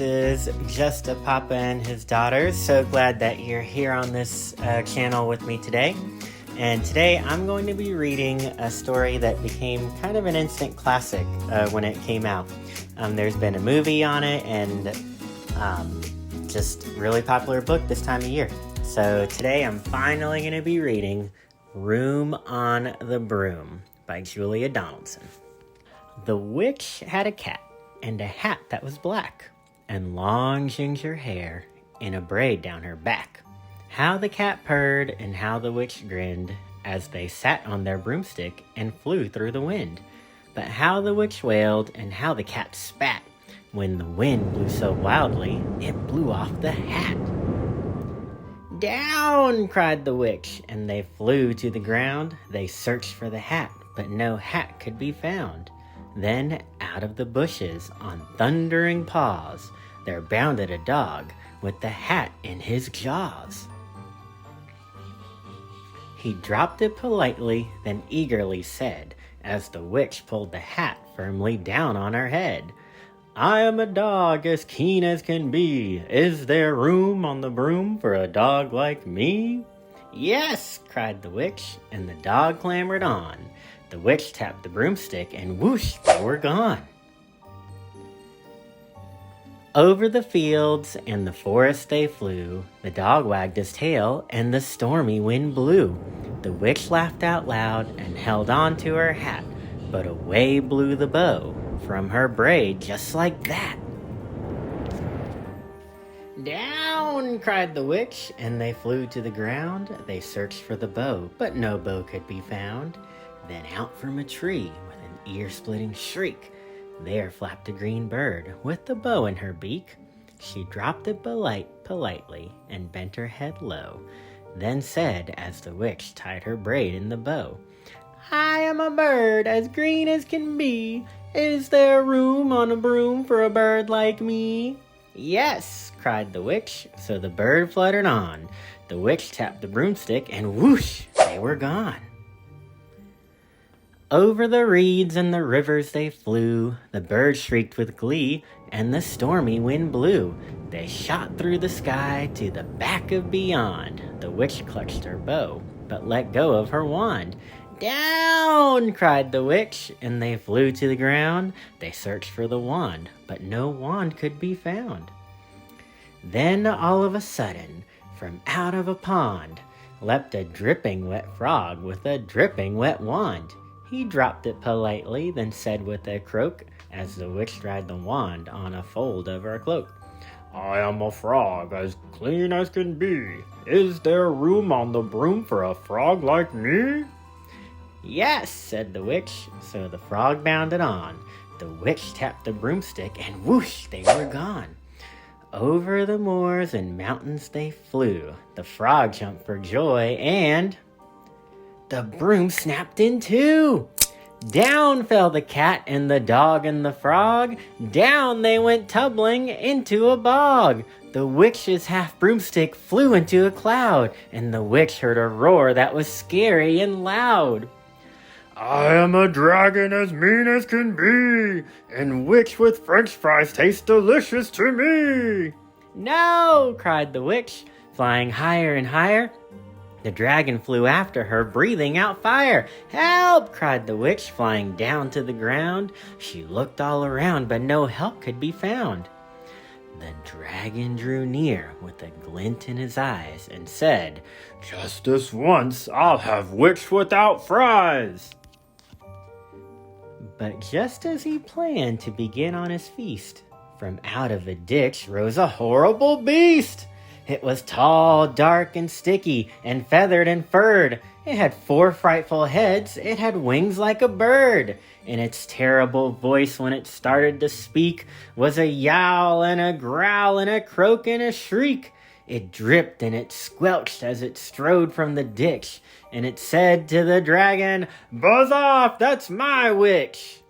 is just a papa and his daughter. So glad that you're here on this channel with me today. And today I'm going to be reading a story that became kind of an instant classic when it came out. There's been a movie on it and just really popular book this time of year. So today I'm finally going to be reading Room on the Broom by Julia Donaldson. The witch had a cat and a hat that was black, and long ginger hair in a braid down her back. How the cat purred and how the witch grinned as they sat on their broomstick and flew through the wind. But how the witch wailed and how the cat spat when the wind blew so wildly it blew off the hat. "Down!" cried the witch, and they flew to the ground. They searched for the hat, but no hat could be found. Then out of the bushes, on thundering paws, there bounded a dog with the hat in his jaws. He dropped it politely, then eagerly said, as the witch pulled the hat firmly down on her head, "I am a dog as keen as can be. Is there room on the broom for a dog like me?" "Yes!" cried the witch, and the dog clambered on. The witch tapped the broomstick, and whoosh, they were gone. Over the fields and the forest they flew. The dog wagged his tail, and the stormy wind blew. The witch laughed out loud and held on to her hat, but away blew the bow from her braid just like that. "Down!" cried the witch, and they flew to the ground. They searched for the bow, but no bow could be found. Then out from a tree, with an ear-splitting shriek, there flapped a green bird, with the bow in her beak. She dropped it politely, and bent her head low, then said, as the witch tied her braid in the bow, "I am a bird as green as can be. Is there room on a broom for a bird like me?" "Yes!" cried the witch, so the bird fluttered on. The witch tapped the broomstick, and whoosh, they were gone. Over the reeds and the rivers they flew. The birds shrieked with glee, and the stormy wind blew. They shot through the sky to the back of beyond. The witch clutched her bow, but let go of her wand. "Down!" cried the witch, and they flew to the ground. They searched for the wand, but no wand could be found. Then all of a sudden, from out of a pond, leapt a dripping wet frog with a dripping wet wand. He dropped it politely, then said with a croak, as the witch dried the wand on a fold of her cloak, "I am a frog as clean as can be. Is there room on the broom for a frog like me?" "Yes!" said the witch, so the frog bounded on. The witch tapped the broomstick, and whoosh, they were gone. Over the moors and mountains they flew. The frog jumped for joy, and the broom snapped in two. Down fell the cat and the dog and the frog. Down they went tumbling into a bog. The witch's half broomstick flew into a cloud, and the witch heard a roar that was scary and loud. "I am a dragon as mean as can be, and witch with french fries taste delicious to me." "No!" cried the witch, flying higher and higher. The dragon flew after her, breathing out fire. "Help!" cried the witch, flying down to the ground. She looked all around, but no help could be found. The dragon drew near with a glint in his eyes and said, "Just this once, I'll have witch without fries." But just as he planned to begin on his feast, from out of a ditch rose a horrible beast. It was tall, dark, and sticky, and feathered and furred. It had 4 frightful heads. It had wings like a bird. In its terrible voice, when it started to speak, was a yowl and a growl and a croak and a shriek. It dripped and it squelched as it strode from the ditch, and it said to the dragon, "Buzz off, that's my witch."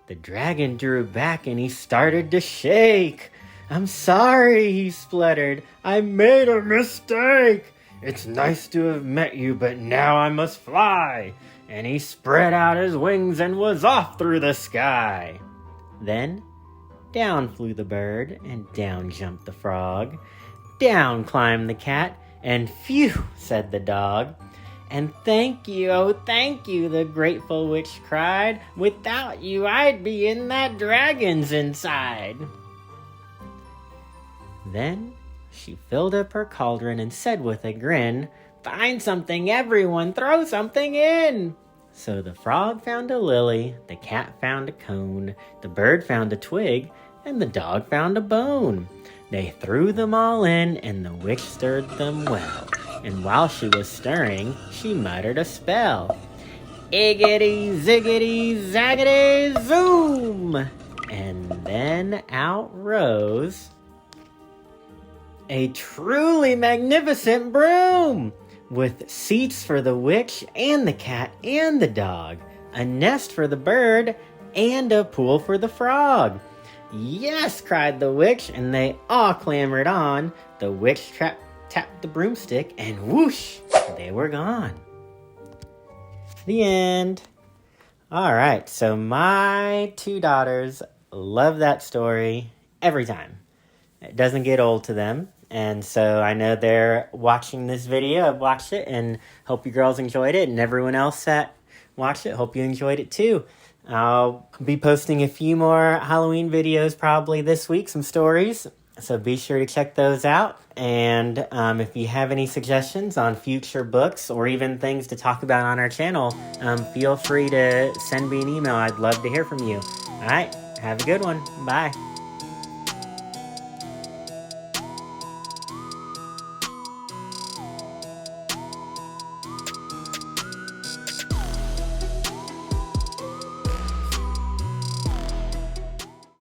The dragon drew back and he started to shake. "I'm sorry," he spluttered. "I made a mistake. It's nice to have met you, but now I must fly." And he spread out his wings and was off through the sky. Then Down flew the bird, and down jumped the frog. Down climbed the cat, and phew, said the dog. And thank you, oh thank you, the grateful witch cried. Without you I'd be in that dragon's inside. Then she filled up her cauldron and said with a grin, Find something, everyone, throw something in. So the frog found a lily, the cat found a cone, the bird found a twig, and the dog found a bone. They threw them all in, and the witch stirred them well. And while she was stirring, she muttered a spell. Iggity, ziggity, zaggity, zoom! And then out rose a truly magnificent broom, with seats for the witch and the cat and the dog, a nest for the bird, and a pool for the frog. Yes, cried the witch, and they all clambered on. The witch tapped the broomstick, and whoosh, they were gone. The end. All right, so my two daughters love that story every time. It doesn't get old to them. And so I know they're watching this video. I've watched it and hope you girls enjoyed it. And everyone else that watched it, hope you enjoyed it too. I'll be posting a few more Halloween videos probably this week, some stories. So be sure to check those out. And if you have any suggestions on future books or even things to talk about on our channel, feel free to send me an email. I'd love to hear from you. All right, have a good one. Bye.